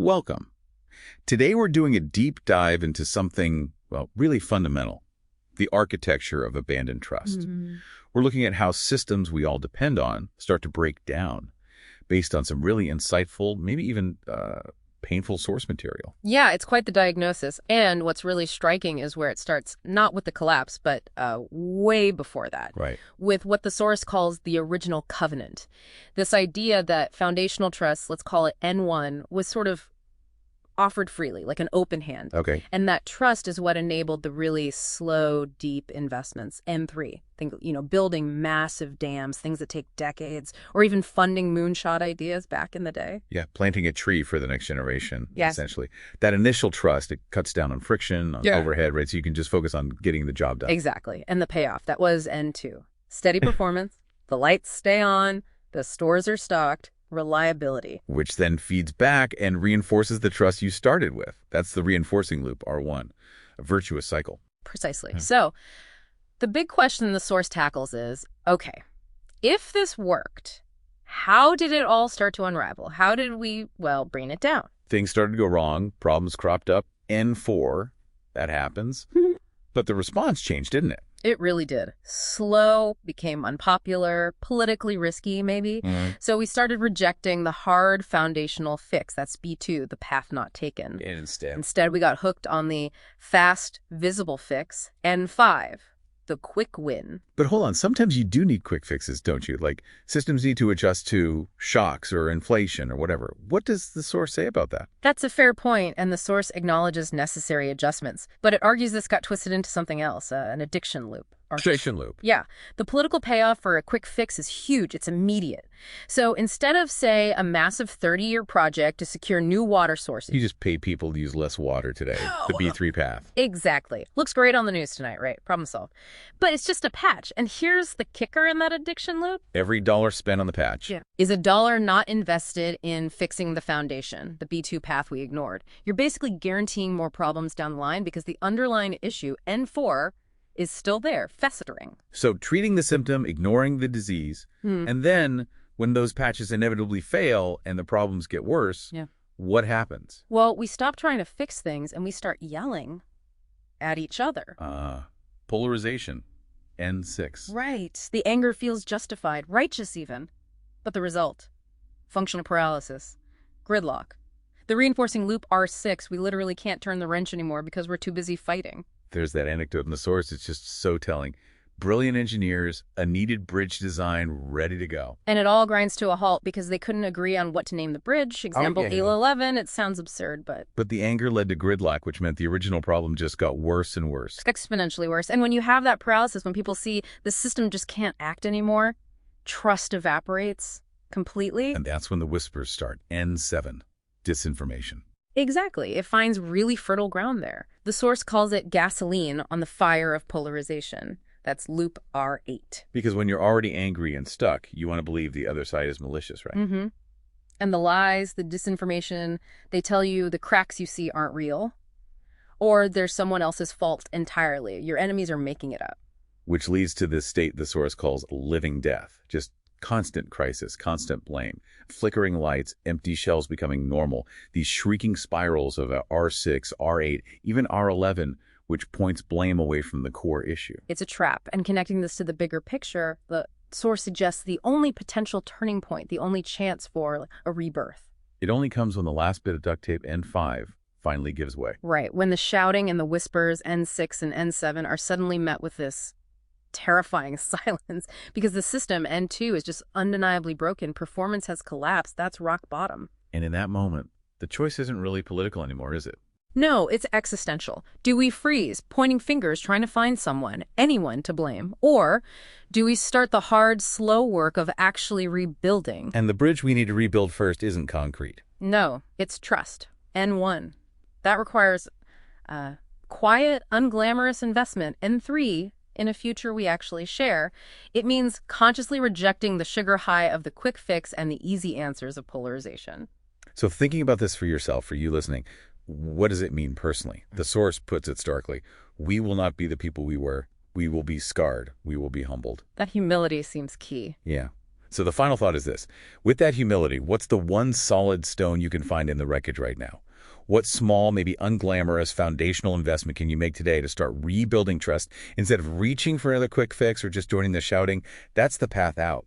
Welcome. Today we're doing a deep dive into something, well, really fundamental, the architecture of abandoned trust. We're looking at how systems we all depend on start to break down based on some really insightful, maybe even painful source material. Yeah, it's quite the diagnosis. And what's really striking is where it starts, not with the collapse, but way before that, Right. with what the source calls the original covenant. This idea that foundational trust, let's call it N1, was sort of offered freely, like an open hand. Okay. And that trust is what enabled the really slow, deep investments. N3, think, building massive dams, things that take decades, or even funding moonshot ideas back in the day. Yeah, planting a tree for the next generation, Yes. essentially. That initial trust, it cuts down on friction, on overhead, right? So you can just focus on getting the job done. Exactly. And the payoff, that was N2. Steady performance, the lights stay on, the stores are stocked, reliability. Which then feeds back and reinforces the trust you started with. That's the reinforcing loop, R1, a virtuous cycle. Precisely. So the big question the source tackles is, okay, if this worked, how did it all start to unravel? How did we, bring it down? Things started to go wrong, problems cropped up, N4, that happens. But the response changed, didn't it? It really did. Slow, became unpopular, politically risky, maybe. So we started rejecting the hard foundational fix. That's B2, the path not taken. And Instead, we got hooked on the fast, visible fix, N5, the quick win. But hold on, sometimes you do need quick fixes, don't you? Like systems need to adjust to shocks or inflation or whatever. What does the source say about that? That's a fair point, and the source acknowledges necessary adjustments. But it argues this got twisted into something else, an addiction loop. Addiction loop. Yeah. The political payoff for a quick fix is huge. It's immediate. So instead of, say, a massive 30-year project to secure new water sources... You just pay people to use less water today. The B3 path. Exactly. Looks great on the news tonight, right? Problem solved. But it's just a patch. And here's the kicker in that addiction loop. Every dollar spent on the patch. Is a dollar not invested in fixing the foundation, the B2 path we ignored. You're basically guaranteeing more problems down the line because the underlying issue, N4, is still there, festering. So treating the symptom, ignoring the disease, and then when those patches inevitably fail and the problems get worse, what happens? Well, we stop trying to fix things and we start yelling at each other. Polarization, N6. Right. The anger feels justified, righteous even. But the result? Functional paralysis, gridlock. The reinforcing loop R6, we literally can't turn the wrench anymore because we're too busy fighting. There's that anecdote in the source. It's just so telling. Brilliant engineers, a needed bridge design ready to go. And it all grinds to a halt because they couldn't agree on what to name the bridge. Example, AILA 11, it sounds absurd, but... But the anger led to gridlock, which meant the original problem just got worse and worse. Exponentially worse. And when you have that paralysis, when people see the system just can't act anymore, trust evaporates completely. And that's when the whispers start. N7, disinformation. Exactly. It finds really fertile ground there. The source calls it gasoline on the fire of polarization. That's loop R8. Because when you're already angry and stuck, you want to believe the other side is malicious, right? And the lies, the disinformation, they tell you the cracks you see aren't real, or there's someone else's fault entirely. Your enemies are making it up. Which leads to this state the source calls living death. Just constant crisis, constant blame, flickering lights, empty shells becoming normal, these shrieking spirals of R6, R8, even R11, which points blame away from the core issue. It's a trap. And connecting this to the bigger picture, the source suggests the only potential turning point, the only chance for a rebirth. It only comes when the last bit of duct tape, N5, finally gives way. Right. When the shouting and the whispers, N6 and N7, are suddenly met with this terrifying silence because the system, N2, is just undeniably broken. Performance has collapsed. That's rock bottom. And in that moment, the choice isn't really political anymore, is it? No, it's existential. Do we freeze, pointing fingers, trying to find someone, anyone to blame? Or do we start the hard, slow work of actually rebuilding? And the bridge we need to rebuild first isn't concrete. No, it's trust. N1. That requires quiet, unglamorous investment. N3, in a future we actually share. It means consciously rejecting the sugar high of the quick fix and the easy answers of polarization. So thinking about this for yourself, for you listening, what does it mean personally? The source puts it starkly. We will not be the people we were. We will be scarred. We will be humbled. That humility seems key. Yeah. So the final thought is this. With that humility, what's the one solid stone you can find in the wreckage right now? What small, maybe unglamorous, foundational investment can you make today to start rebuilding trust instead of reaching for another quick fix or just joining the shouting? That's the path out.